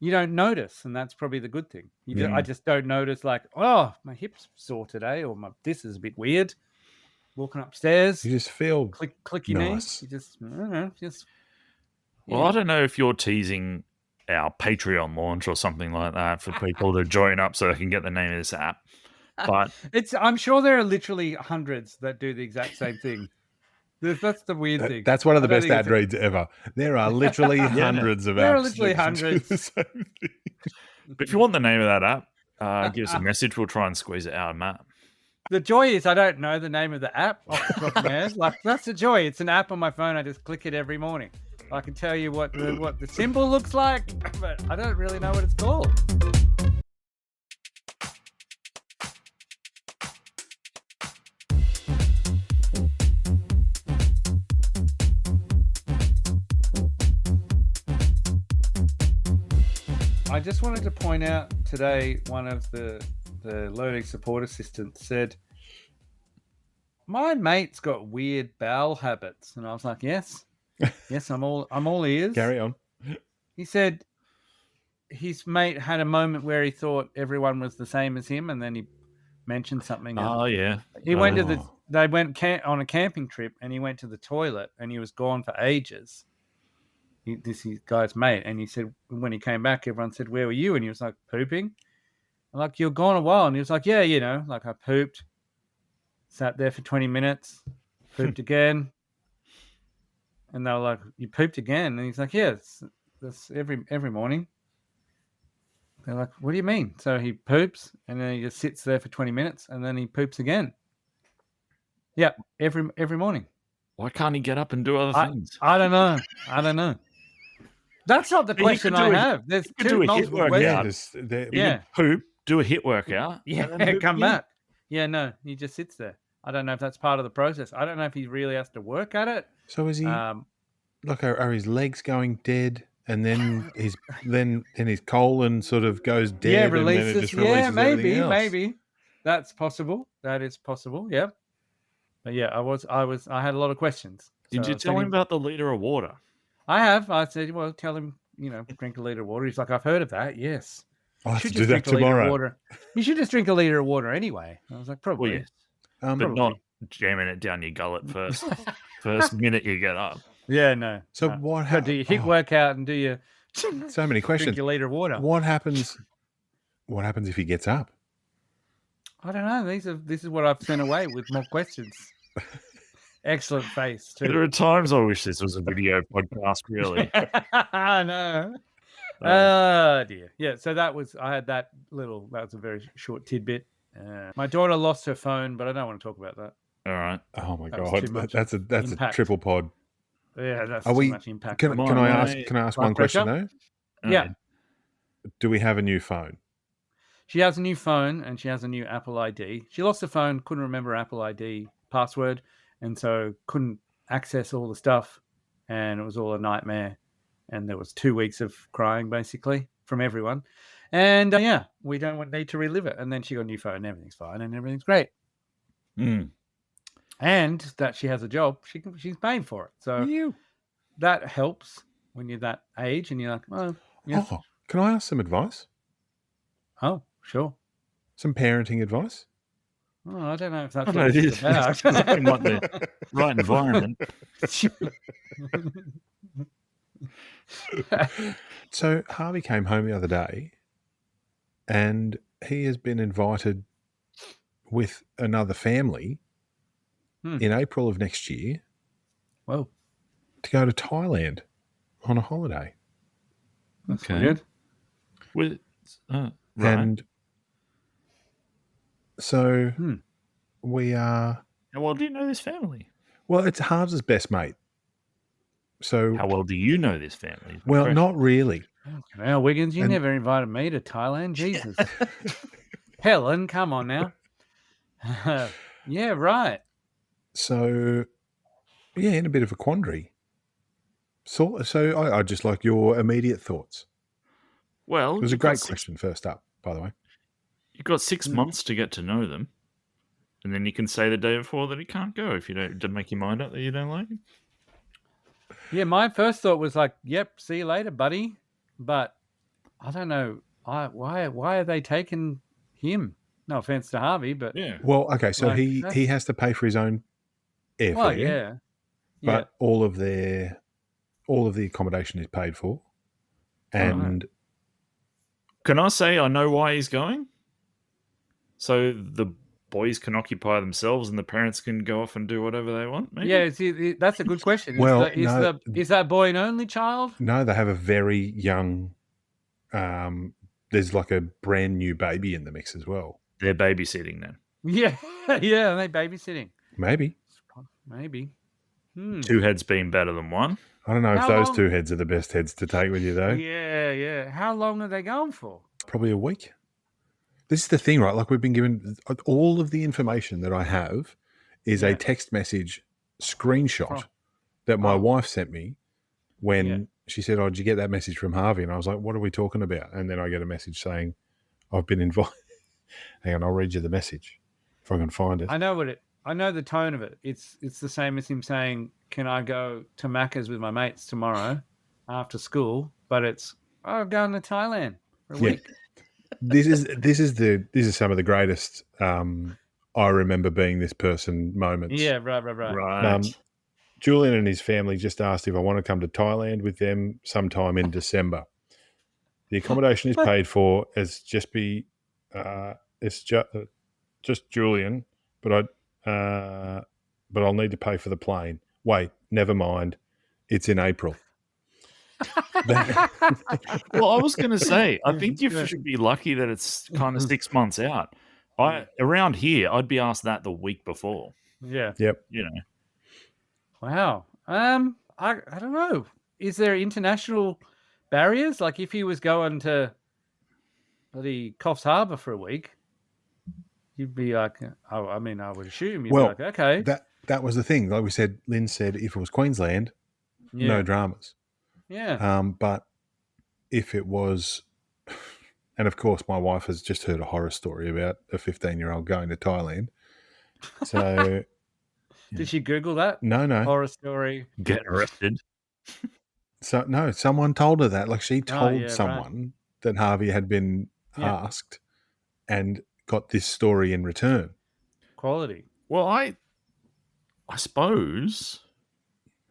you don't notice. And that's probably the good thing. I just don't notice like, oh, my hip's sore today, or this is a bit weird. Walking upstairs. You just feel click your nice. knee. You just, I don't know, Well, I don't know if you're teasing our Patreon launch or something like that for people to join up so they can get the name of this app. But I'm sure there are literally hundreds that do the exact same thing. That's the weird thing. That's one of the best ad reads ever. There are literally hundreds of apps. There are literally hundreds. Do the same thing. But if you want the name of that app, give us a message. We'll try and squeeze it out of Matt. The joy is I don't know the name of the app off the top of my head. Like, that's the joy. It's an app on my phone. I just click it every morning. I can tell you what the symbol looks like, but I don't really know what it's called. I just wanted to point out today, one of the learning support assistants said, my mate's got weird bowel habits. And I was like, yes, I'm all ears. Carry on. He said his mate had a moment where he thought everyone was the same as him, and then he mentioned something. Oh, yeah. He went they went on a camping trip, and he went to the toilet, and he was gone for ages. This guy's mate, and he said when he came back, everyone said, where were you? And he was like, pooping. I'm like, you're gone a while. And he was like, yeah, like I pooped, sat there for 20 minutes, pooped again. And they were like, you pooped again? And he's like, yeah, that's every morning. They're like, what do you mean? So he poops, and then he just sits there for 20 minutes, and then he poops again. Yeah, every morning. Why can't he get up and do other things? I don't know. That's not the question I have. There's two multiple questions. Poop, do a hit workout. Yeah, come back. Yeah, no, he just sits there. I don't know if that's part of the process. I don't know if he really has to work at it. So is he? like are his legs going dead, and then his colon sort of goes dead, Yeah, and then it releases. just Yeah, releases everything else. maybe. That's possible. That is possible. Yep. But yeah, I had a lot of questions. Did So you tell him about the liter of water? I have. I said, well, tell him, drink a liter of water. He's like, I've heard of that. Yes. I'll You have should to just do that drink a liter of tomorrow. water. You should just drink a liter of water anyway. I was like, probably. Well, yes, but probably. not jamming it down your gullet first minute you get up. Yeah, no. So no. what Gotta do your hit workout and do your So many questions. drink your liter of water. What happens? What happens if he gets up? I don't know. This is what I've sent away with more questions. Excellent face too. There are times I wish this was a video podcast, really. I know. Oh dear. Yeah. So that was that was a very short tidbit. My daughter lost her phone, but I don't want to talk about that. All right. Oh my That was god, too much that's a impact. triple pod. Yeah, that's Are too we? much impact. Can I ask one question though? Yeah. Do we have a new phone? She has a new phone and she has a new Apple ID. She lost the phone, couldn't remember Apple ID password, and so couldn't access all the stuff, and it was all a nightmare. And there was 2 weeks of crying basically from everyone. And we don't need to relive it. And then she got a new phone, and everything's fine, and everything's great. Mm. And that she has a job, she's paying for it. So that helps when you're that age, and you're like, oh, yeah. Oh, can I ask some advice? Oh, sure. Some parenting advice? Oh, I don't know if that's I what know, it it's is. about. Not the right environment. So Harvey came home the other day, and he has been invited with another family in April of next year. Whoa. To go to Thailand on a holiday. That's weird. Right. And so we are... How well do you know this family? Well, it's Harv's best mate. So how well do you know this family? Well, not really. Well, Wiggins, you never invited me to Thailand. Jesus. Helen, come on now. Yeah, right. So, yeah, in a bit of a quandary. So I just like your immediate thoughts. Well, it was a great question first up, by the way. You've got 6 months to get to know them. And then you can say the day before that he can't go if you don't make your mind up that you don't like him. Yeah, my first thought was like, yep, see you later, buddy. But I don't know. Why are they taking him? No offense to Harvey, but... Yeah. Well, okay, so he has to pay for his own airfare. Well, yeah. But all of the accommodation is paid for. And... Can I say I know why he's going? So the boys can occupy themselves and the parents can go off and do whatever they want, maybe? Yeah, that's a good question. Well, is that boy an only child? No, they have a very young... there's like a brand new baby in the mix as well. They're babysitting then? Yeah, yeah, are they babysitting? Maybe. 2 heads being better than one. I don't know if those 2 heads are the best heads to take with you, though. Yeah. How long are they going for? Probably a week. This is the thing, right? Like, we've been given all of the information that I have is a text message screenshot that my wife sent me when she said, "Oh, did you get that message from Harvey?" And I was like, "What are we talking about?" And then I get a message saying, "I've been invited." Hang on, I'll read you the message if I can find it. I know the tone of it. It's the same as him saying, "Can I go to Macca's with my mates tomorrow after school?" But it's, I'm going to Thailand for a week. This is some of the greatest I remember being this person moments. Yeah, right. Julian and his family just asked if I want to come to Thailand with them sometime in December. The accommodation is paid for. It's just Julian, but I'll need to pay for the plane. Wait, never mind. It's in April. Well, I was going to say, I think you should be lucky that it's kind of 6 months out. Around here, I'd be asked that the week before. Yeah. Yep. You know. Wow. I don't know. Is there international barriers? Like if he was going to the Coffs Harbour for a week, you'd be like, I would assume you'd be like, okay. That was the thing. Like we said, Lynn said if it was Queensland, no dramas. Yeah. But if it was, and of course, my wife has just heard a horror story about a 15-year-old going to Thailand. So Did she Google that? no, Horror story. Get arrested. so no, someone told her that. Like she told yeah, right. someone that Harvey had been Yeah. asked and got this story in return. Quality. Well, I suppose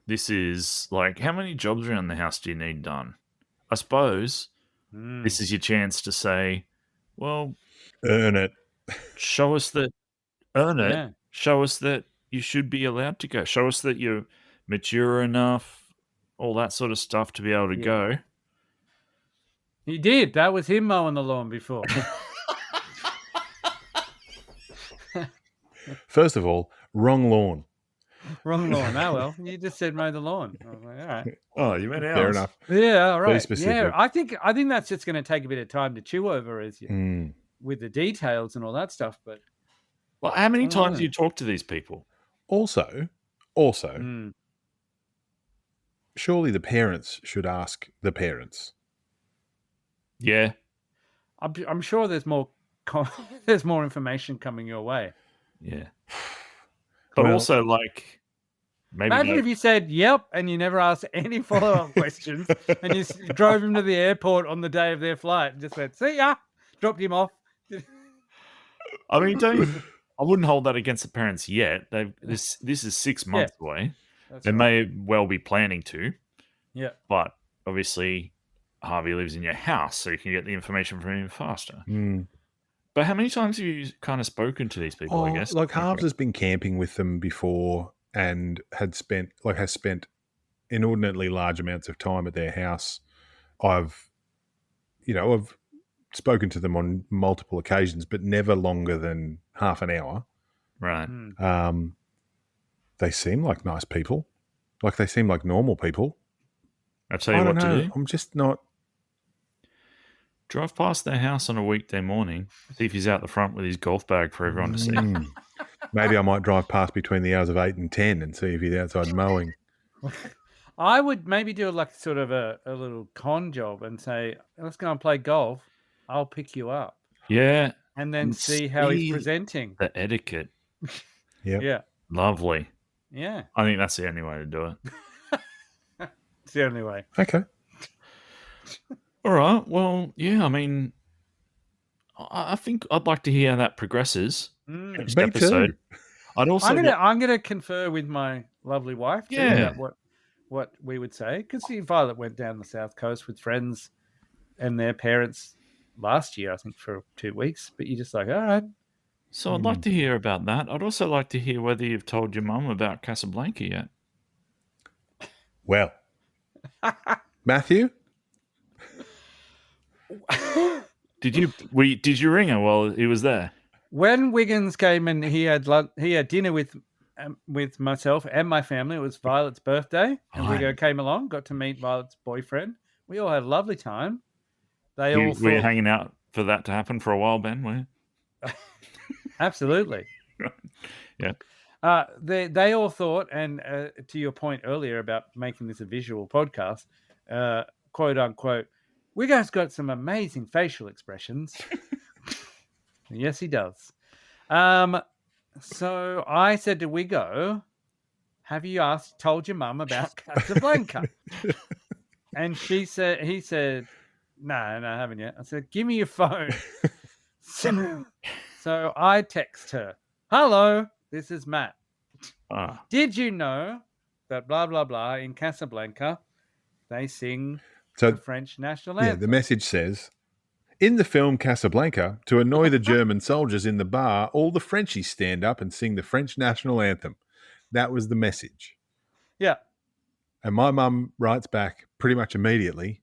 this is like, how many jobs around the house do you need done? I suppose this is your chance to say, well, Earn it. show us that, earn it. Yeah. Show us that you should be allowed to go. Show us that you're mature enough, all that sort of stuff to be able to go. He did. That was him mowing the lawn before. First of all, wrong lawn. Wrong lawn. Oh, well. You just said mow the lawn. I was like, all right. Oh, you meant ours. Fair enough. Yeah, all Very right. specific. Yeah, I think that's just going to take a bit of time to chew over as you with the details and all that stuff. But Well, how many times do you talk to these people? Also, surely the parents should ask the parents. Yeah. I'm sure there's more there's more information coming your way. Yeah. But Well- also, like, maybe Imagine if you said yep and you never asked any follow-up questions and you drove him to the airport on the day of their flight and just went, see ya, dropped him off. I mean, I wouldn't hold that against the parents yet. This is 6 months away. That's They right. may well be planning to, Yeah. but obviously Harvey lives in your house, so you can get the information from him faster. But how many times have you kind of spoken to these people, I guess? Like Harves has been camping with them before and has spent inordinately large amounts of time at their house. I've spoken to them on multiple occasions, but never longer than half an hour. Right. They seem like nice people. Like they seem like normal people. I'll tell you what to do. I'm just not. Drive past their house on a weekday morning, see if he's out the front with his golf bag for everyone to see. Maybe I might drive past between the hours of 8 and 10 and see if he's outside mowing. I would maybe do like sort of a little con job and say, let's go and play golf. I'll pick you up. Yeah. And then see how he's presenting. The etiquette. Yep. Yeah. Lovely. Yeah. I think that's the only way to do it. It's the only way. Okay. All right. Well, yeah, I mean, I think I'd like to hear how that progresses next Me episode. too. I'd also I'm gonna confer with my lovely wife too about what we would say, because Violet went down the south coast with friends and their parents last year, I think, for 2 weeks. But you're just like, all right. So I'd like to hear about that. I'd also like to hear whether you've told your mum about Casablanca yet. Well, Matthew, Did you ring her while he was there? When Wiggins came and he had dinner with myself and my family. It was Violet's birthday, and Wiggo came along, got to meet Violet's boyfriend. We all had a lovely time. They all were you hanging out for that to happen for a while, Ben? Were you? Absolutely. Yeah. They all thought, and to your point earlier about making this a visual podcast, quote unquote, Wiggo's got some amazing facial expressions. Yes, he does. So I said to Wiggo, have you told your mum about Casablanca? And he said, no, I haven't yet. I said, give me your phone. So I text her, hello, this is Matt. Did you know that blah, blah, blah in Casablanca, they sing the French national anthem? Yeah, the message says, in the film Casablanca, to annoy the German soldiers in the bar, all the Frenchies stand up and sing the French national anthem. That was the message. Yeah. And my mum writes back pretty much immediately,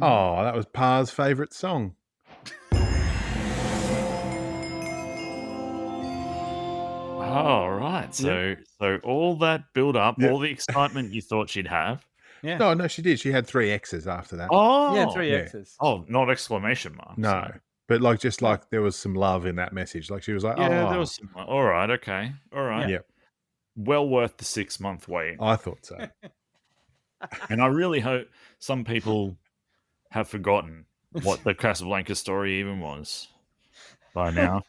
oh, that was Pa's favourite song. Oh, right. So all that build up, all the excitement you thought she'd have. Yeah. No, she did. She had 3 X's after that. Oh. Yeah, 3 X's. Oh, not exclamation marks. No. But just like there was some love in that message. Like she was like, yeah, there was some. All right, okay. All right. Yeah. Well worth the 6-month wait. I thought so. And I really hope some people have forgotten what the Casablanca story even was by now.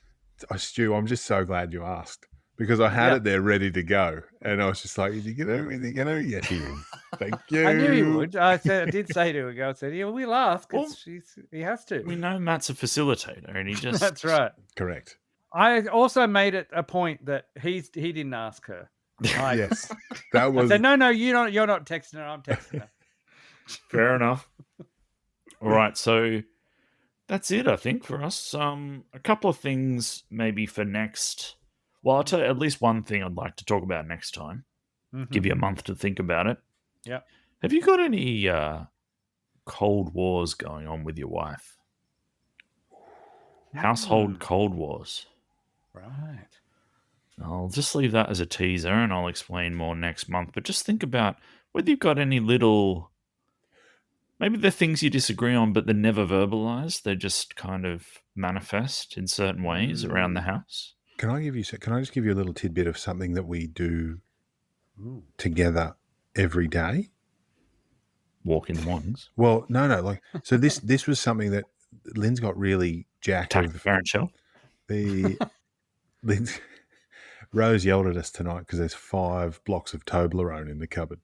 Oh, Stu, I'm just so glad you asked because I had Yeah. it there ready to go, and I was just like, "Is he gonna?" Yes, he is. Thank you. I knew he would. I did say to him, I said, "Yeah, we'll ask. Well, He has to." We know Matt's a facilitator, and he just That's right. Correct. I also made it a point that he didn't ask her. Yes, that I was. said, no, you're not texting her. I'm texting her. Fair enough. All right, so that's it, I think, for us. A couple of things maybe for next. Well, I'll tell you at least one thing I'd like to talk about next time. Mhm. Give you a month to think about it. Yeah. Have you got any Cold Wars going on with your wife? Household Cold Wars. Right. I'll just leave that as a teaser and I'll explain more next month. But just think about whether you've got any little. Maybe they're things you disagree on, but they're never verbalized. They just kind of manifest in certain ways around the house. Can I just give you a little tidbit of something that we do together every day? Walk in the mornings. Well, no. Like, so this was something that Lynn's got really jacked Attack of. the parent shell. Lynn's Rose yelled at us tonight because there's 5 blocks of Toblerone in the cupboard.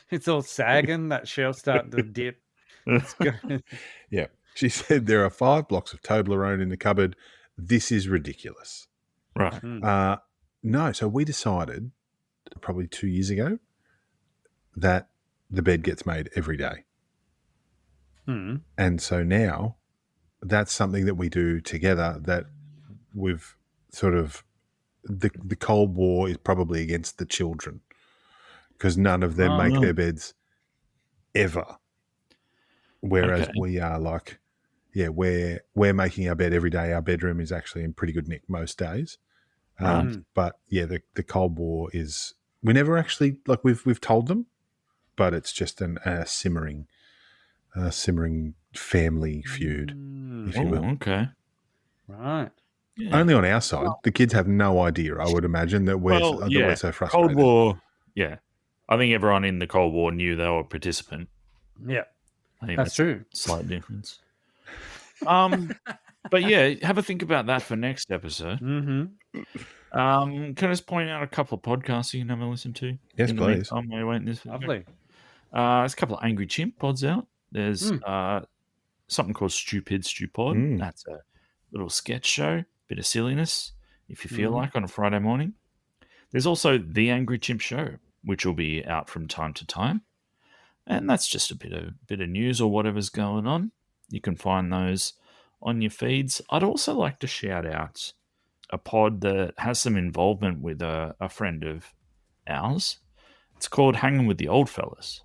It's all sagging. That shell's starting to dip. It's good. Yeah. She said there are 5 blocks of Toblerone in the cupboard. This is ridiculous. Right. No, so we decided probably 2 years ago that the bed gets made every day. And so now that's something that we do together that we've sort of the Cold War is probably against the children because none of them make their beds ever. Whereas we are like, yeah, we're making our bed every day. Our bedroom is actually in pretty good nick most days. But yeah, the Cold War is, we never actually, like we've told them, but it's just a simmering family feud, if you will. Okay. Right. Yeah. Only on our side. The kids have no idea, I would imagine, that we're so frustrated. Cold War, yeah. I think everyone in the Cold War knew they were a participant. Yeah. I think That's true. a slight difference. But yeah, have a think about that for next episode. Mm-hmm. Can I just point out a couple of podcasts you can have a listen to? Yes, please. I'm waiting this. Lovely. There's a couple of Angry Chimp pods out. There's something called Stupid Stupod. That's a little sketch show, bit of silliness, if you feel like, on a Friday morning. There's also The Angry Chimp Show, which will be out from time to time. And that's just a bit of news or whatever's going on. You can find those on your feeds. I'd also like to shout out a pod that has some involvement with a friend of ours. It's called Hanging with the Old Fellas.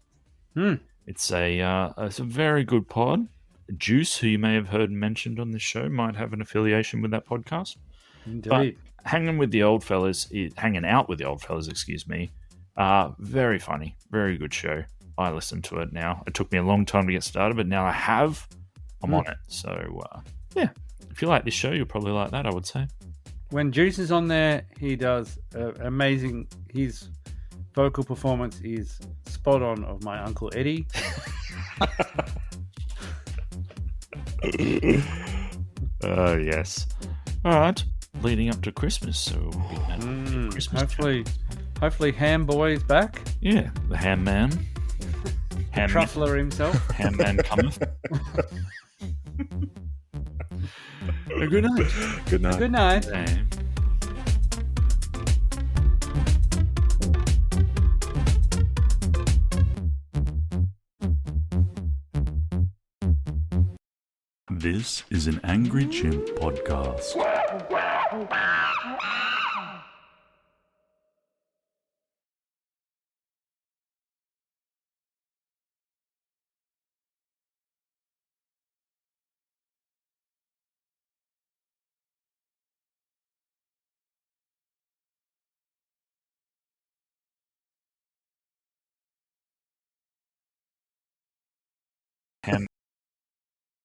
It's a very good pod. Juice, who you may have heard mentioned on this show, might have an affiliation with that podcast. Indeed. But hanging out with the old fellas, excuse me, very funny, very good show. I listen to it now. It took me a long time to get started, but now I'm on it. So, yeah, if you like this show, you'll probably like that, I would say. When Juice is on there, he does amazing. His vocal performance is spot on of my Uncle Eddie. Yes. All right. Leading up to Christmas, so we'll be having Christmas. Hopefully, Ham Boy's back. Yeah, the Ham Man. Truffler himself. Ham Man cometh. Good night. Good night. Good night. Damn. This is an Angry Chimp podcast.